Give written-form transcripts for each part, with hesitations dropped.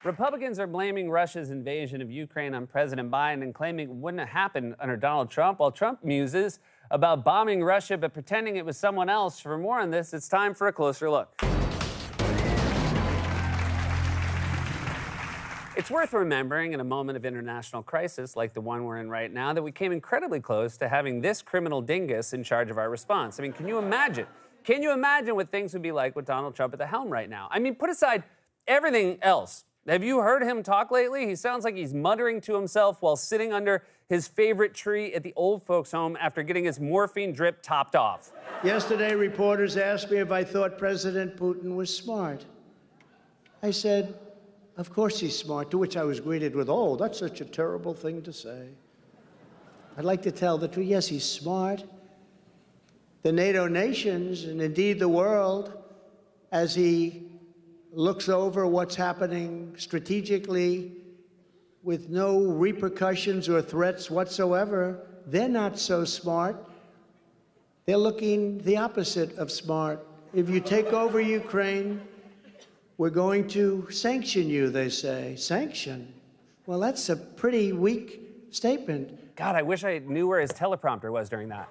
Republicans are blaming Russia's invasion of Ukraine on President Biden and claiming it wouldn't have happened under Donald Trump, while Trump muses about bombing Russia but pretending it was someone else. For more on this, it's time for a closer look. It's worth remembering in a moment of international crisis like the one we're in right now that we came incredibly close to having this criminal dingus in charge of our response. I mean, can you imagine? Can you imagine what things would be like with Donald Trump at the helm right now? I mean, put aside everything else. Have you heard him talk lately? He sounds like he's muttering to himself while sitting under his favorite tree at the old folks' home after getting his morphine drip topped off. Yesterday, reporters asked me if I thought President Putin was smart. I said, of course he's smart, to which I was greeted with, oh, that's such a terrible thing to say. I'd like to tell the truth. Yes, he's smart. The NATO nations, and indeed the world, as he looks over what's happening strategically with no repercussions or threats whatsoever, they're not so smart. They're looking the opposite of smart. If you take over Ukraine, we're going to sanction you, they say. Sanction? Well, that's a pretty weak statement. God, I wish I knew where his teleprompter was during that.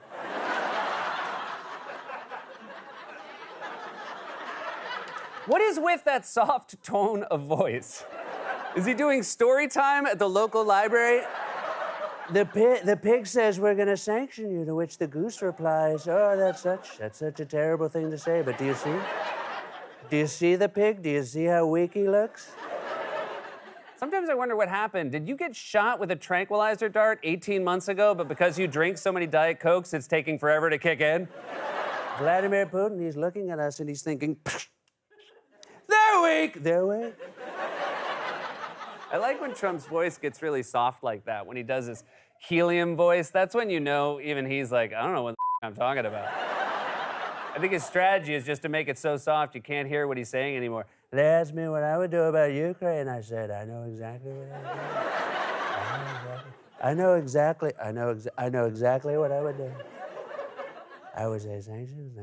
What is with that soft tone of voice? Is he doing story time at the local library? The pig says we're going to sanction you, to which the goose replies, oh, that's such a terrible thing to say, but do you see? Do you see the pig? Do you see how weak he looks? Sometimes I wonder what happened. Did you get shot with a tranquilizer dart 18 months ago, but because you drink so many Diet Cokes, it's taking forever to kick in? Vladimir Putin, he's looking at us and he's thinking, they're weak, they're weak. I like when Trump's voice gets really soft like that, when he does his helium voice. That's when you know even he's like, I don't know what the I'm talking about. I think his strategy is just to make it so soft you can't hear what he's saying anymore. They asked me what I would do about Ukraine. I said, I know exactly what I would do. I know exactly what I would do. I would say sanctions.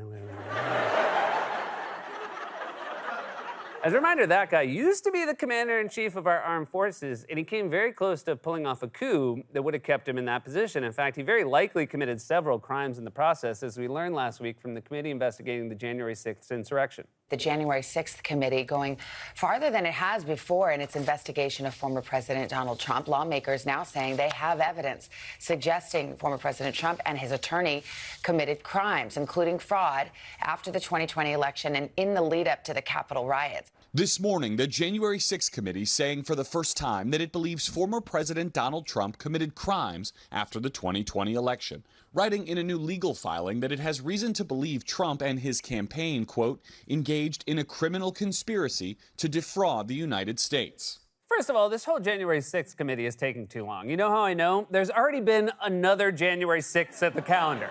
As a reminder, that guy used to be the commander-in-chief of our armed forces, and he came very close to pulling off a coup that would have kept him in that position. In fact, he very likely committed several crimes in the process, as we learned last week from the committee investigating the January 6th insurrection. The January 6th committee going farther than it has before in its investigation of former President Donald Trump. Lawmakers now saying they have evidence suggesting former President Trump and his attorney committed crimes, including fraud after the 2020 election and in the lead up to the Capitol riots. This morning, the January 6th committee saying for the first time that it believes former President Donald Trump committed crimes after the 2020 election, writing in a new legal filing that it has reason to believe Trump and his campaign, quote, engaged in a criminal conspiracy to defraud the United States. First of all, this whole January 6th committee is taking too long. You know how I know? There's already been another January 6th at the calendar.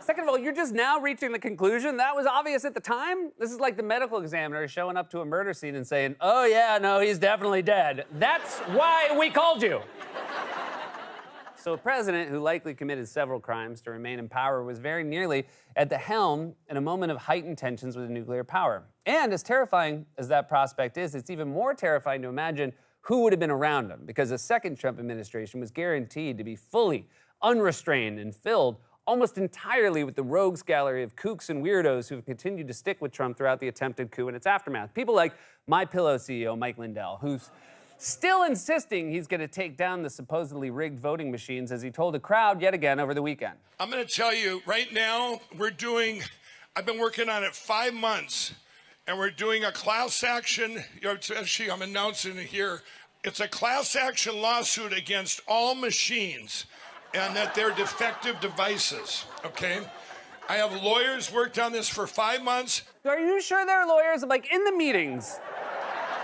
Second of all, you're just now reaching the conclusion that was obvious at the time. This is like the medical examiner showing up to a murder scene and saying, oh yeah, no, he's definitely dead. That's why we called you. So a president who likely committed several crimes to remain in power was very nearly at the helm in a moment of heightened tensions with nuclear power. And as terrifying as that prospect is, it's even more terrifying to imagine who would have been around him, because a second Trump administration was guaranteed to be fully unrestrained and filled almost entirely with the rogues gallery of kooks and weirdos who have continued to stick with Trump throughout the attempted coup and its aftermath. People like MyPillow CEO Mike Lindell, who's still insisting he's going to take down the supposedly rigged voting machines, as he told a crowd yet again over the weekend. I'm going to tell you, right now, I've been working on it 5 months, and we're doing a class action, actually I'm announcing it here, it's a class action lawsuit against all machines, and that they're defective devices, okay? I have lawyers worked on this for 5 months. Are you sure they're lawyers? Like, in the meetings,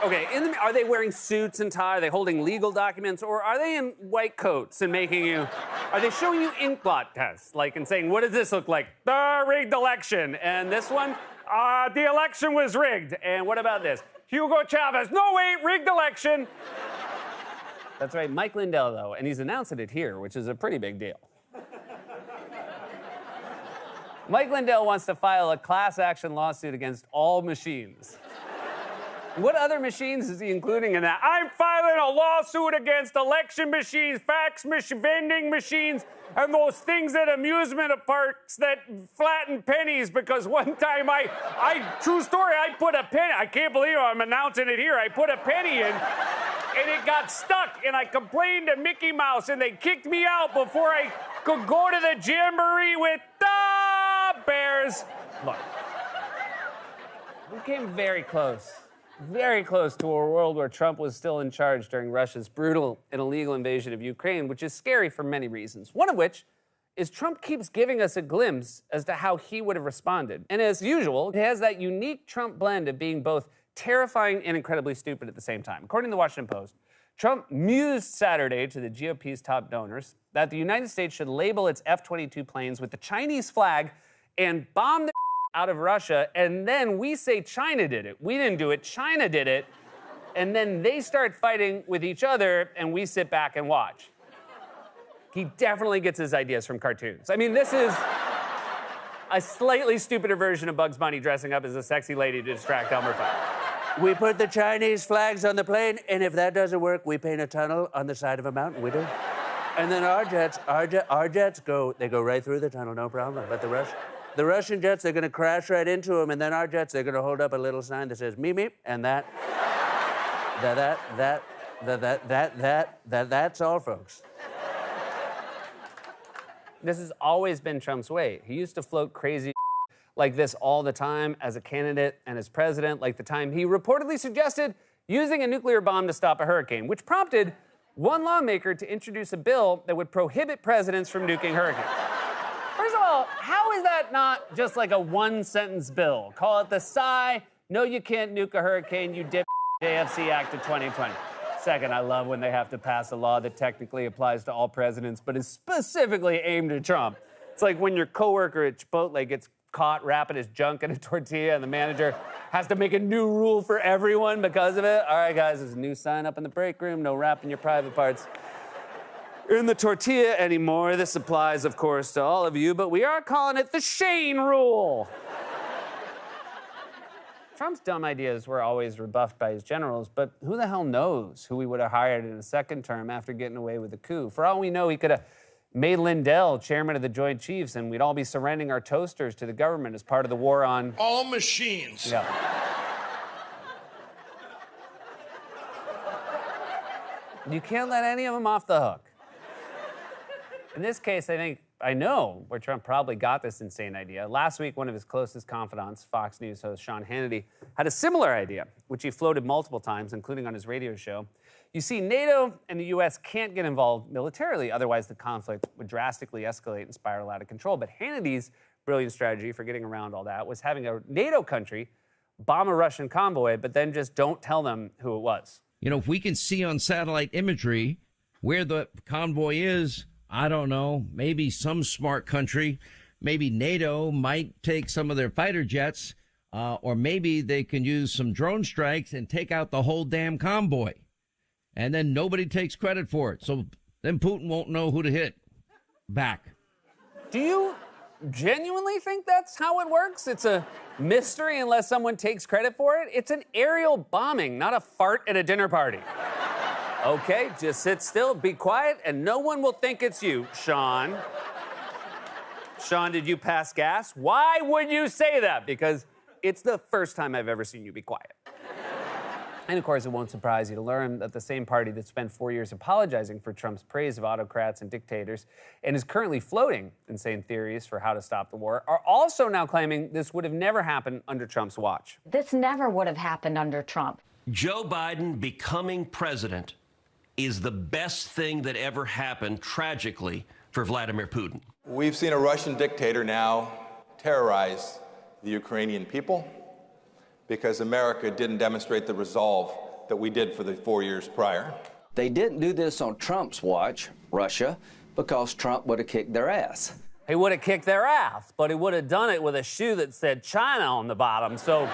okay, are they wearing suits and tie? Are they holding legal documents? Or are they in white coats and are they showing you ink blot tests? Like, and saying, what does this look like? The rigged election. And this one, the election was rigged. And what about this? Hugo Chavez, no wait, rigged election. That's right, Mike Lindell, though, and he's announcing it here, which is a pretty big deal. Mike Lindell wants to file a class action lawsuit against all machines. What other machines is he including in that? I'm filing a lawsuit against election machines, fax machines, vending machines, and those things at amusement parks that flatten pennies, because one time true story, I put a penny, I can't believe I'm announcing it here, I put a penny in, and it got stuck, and I complained to Mickey Mouse, and they kicked me out before I could go to the jamboree with the Bears. Look, we came very close to a world where Trump was still in charge during Russia's brutal and illegal invasion of Ukraine, which is scary for many reasons. One of which is Trump keeps giving us a glimpse as to how he would have responded. And as usual, he has that unique Trump blend of being both terrifying and incredibly stupid at the same time. According to the Washington Post, Trump mused Saturday to the GOP's top donors that the United States should label its F-22 planes with the Chinese flag and bomb the out of Russia, and then we say China did it. We didn't do it, China did it, and then they start fighting with each other, and we sit back and watch. He definitely gets his ideas from cartoons. I mean, this is a slightly stupider version of Bugs Bunny dressing up as a sexy lady to distract Elmer Fudd. We put the Chinese flags on the plane, and if that doesn't work, we paint a tunnel on the side of a mountain. We do. And then our jets go right through the tunnel, no problem. But the Russian jets, they're gonna crash right into them, and then our jets, they're gonna hold up a little sign that says meep meep, and that's all, folks. This has always been Trump's way. He used to float crazy like this all the time as a candidate and as president, like the time he reportedly suggested using a nuclear bomb to stop a hurricane, which prompted one lawmaker to introduce a bill that would prohibit presidents from nuking hurricanes. First of all, how is that not just like a one-sentence bill? Call it the Sigh, no you can't nuke a hurricane, you dip JFC Act of 2020. Second, I love when they have to pass a law that technically applies to all presidents, but is specifically aimed at Trump. It's like when your coworker at Chipotle gets caught wrapping his junk in a tortilla and the manager has to make a new rule for everyone because of it. All right, guys, there's a new sign up in the break room, no wrapping your private parts in the tortilla anymore. This applies, of course, to all of you, but we are calling it the Shane Rule. Trump's dumb ideas were always rebuffed by his generals, but who the hell knows who he would have hired in a second term after getting away with the coup? For all we know, he could have made Lindell chairman of the Joint Chiefs, and we'd all be surrendering our toasters to the government as part of the war on... all machines. Yeah. You can't let any of them off the hook. In this case, I know where Trump probably got this insane idea. Last week, one of his closest confidants, Fox News host Sean Hannity, had a similar idea, which he floated multiple times, including on his radio show. You see, NATO and the U.S. can't get involved militarily, otherwise the conflict would drastically escalate and spiral out of control. But Hannity's brilliant strategy for getting around all that was having a NATO country bomb a Russian convoy, but then just don't tell them who it was. You know, if we can see on satellite imagery where the convoy is, I don't know, maybe some smart country, maybe NATO might take some of their fighter jets, or maybe they can use some drone strikes and take out the whole damn convoy. And then nobody takes credit for it. So then Putin won't know who to hit back. Do you genuinely think that's how it works? It's a mystery unless someone takes credit for it? It's an aerial bombing, not a fart at a dinner party. Okay, just sit still, be quiet, and no one will think it's you, Sean. Sean, did you pass gas? Why would you say that? Because it's the first time I've ever seen you be quiet. And of course, it won't surprise you to learn that the same party that spent 4 years apologizing for Trump's praise of autocrats and dictators and is currently floating insane theories for how to stop the war are also now claiming this would have never happened under Trump's watch. This never would have happened under Trump. Joe Biden becoming president is the best thing that ever happened, tragically, for Vladimir Putin. We've seen a Russian dictator now terrorize the Ukrainian people because America didn't demonstrate the resolve that we did for the 4 years prior. They didn't do this on Trump's watch, Russia, because Trump would have kicked their ass. He would have kicked their ass, but he would have done it with a shoe that said China on the bottom. So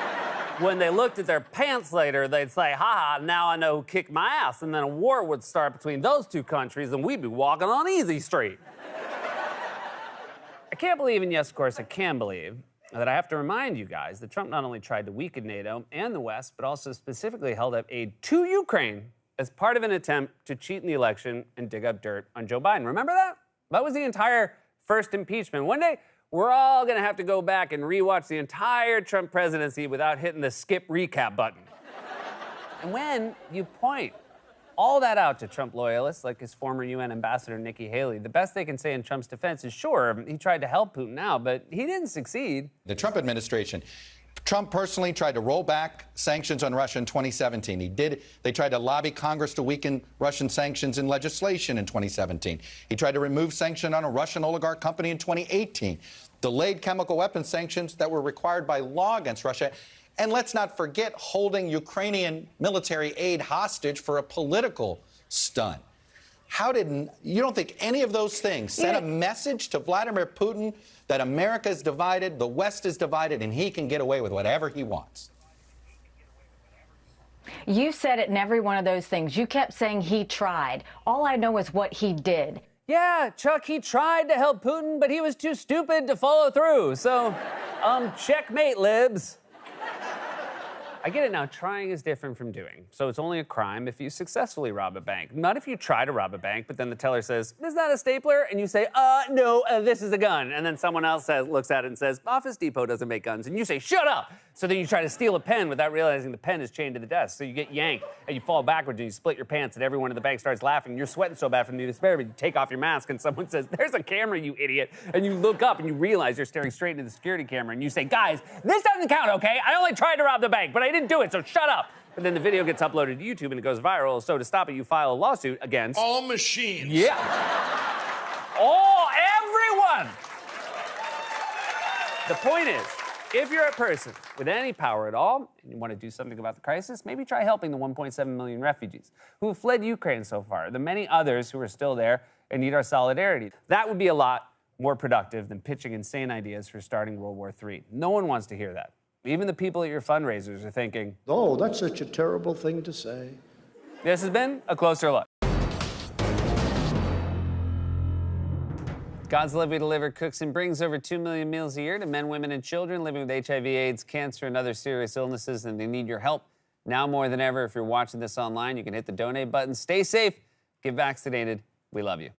when they looked at their pants later, they'd say, ha, now I know who kicked my ass. And then a war would start between those two countries, and we'd be walking on easy street. I can't believe, and yes, of course, I can believe, that I have to remind you guys that Trump not only tried to weaken NATO and the West, but also specifically held up aid to Ukraine as part of an attempt to cheat in the election and dig up dirt on Joe Biden. Remember that? That was the entire first impeachment. One day, we're all going to have to go back and rewatch the entire Trump presidency without hitting the skip recap button. And when you point all that out to Trump loyalists like his former UN ambassador Nikki Haley, the best they can say in Trump's defense is, sure, he tried to help Putin out, but he didn't succeed. The Trump administration, Trump personally tried to roll back sanctions on Russia in 2017. They tried to lobby Congress to weaken Russian sanctions in legislation in 2017. He tried to remove sanctions on a Russian oligarch company in 2018. Delayed chemical weapons sanctions that were required by law against Russia. And let's not forget holding Ukrainian military aid hostage for a political stunt. You don't think any of those things sent a message to Vladimir Putin that America is divided, the West is divided, and he can get away with whatever he wants? You said it in every one of those things. You kept saying he tried. All I know is what he did. Yeah, Chuck, he tried to help Putin, but he was too stupid to follow through. So, checkmate, libs. I get it now. Trying is different from doing. So it's only a crime if you successfully rob a bank. Not if you try to rob a bank, but then the teller says, "Is that a stapler?" And you say, no, this is a gun. And then someone else looks at it and says, "Office Depot doesn't make guns." And you say, "Shut up." So then you try to steal a pen without realizing the pen is chained to the desk. So you get yanked and you fall backwards and you split your pants and everyone in the bank starts laughing. You're sweating so bad from the despair, but you take off your mask and someone says, "There's a camera, you idiot." And you look up and you realize you're staring straight into the security camera and you say, "Guys, this doesn't count, okay? I only tried to rob the bank, but I didn't do it, so shut up." But then the video gets uploaded to YouTube and it goes viral. So to stop it, you file a lawsuit against all machines. Yeah. Everyone. The point is, if you're a person with any power at all and you want to do something about the crisis, maybe try helping the 1.7 million refugees who have fled Ukraine so far, the many others who are still there and need our solidarity. That would be a lot more productive than pitching insane ideas for starting World War III. No one wants to hear that. Even the people at your fundraisers are thinking, "Oh, that's such a terrible thing to say." This has been A Closer Look. God's Love We Deliver cooks and brings over 2 million meals a year to men, women, and children living with HIV, AIDS, cancer, and other serious illnesses, and they need your help. Now more than ever, if you're watching this online, you can hit the donate button. Stay safe, get vaccinated. We love you.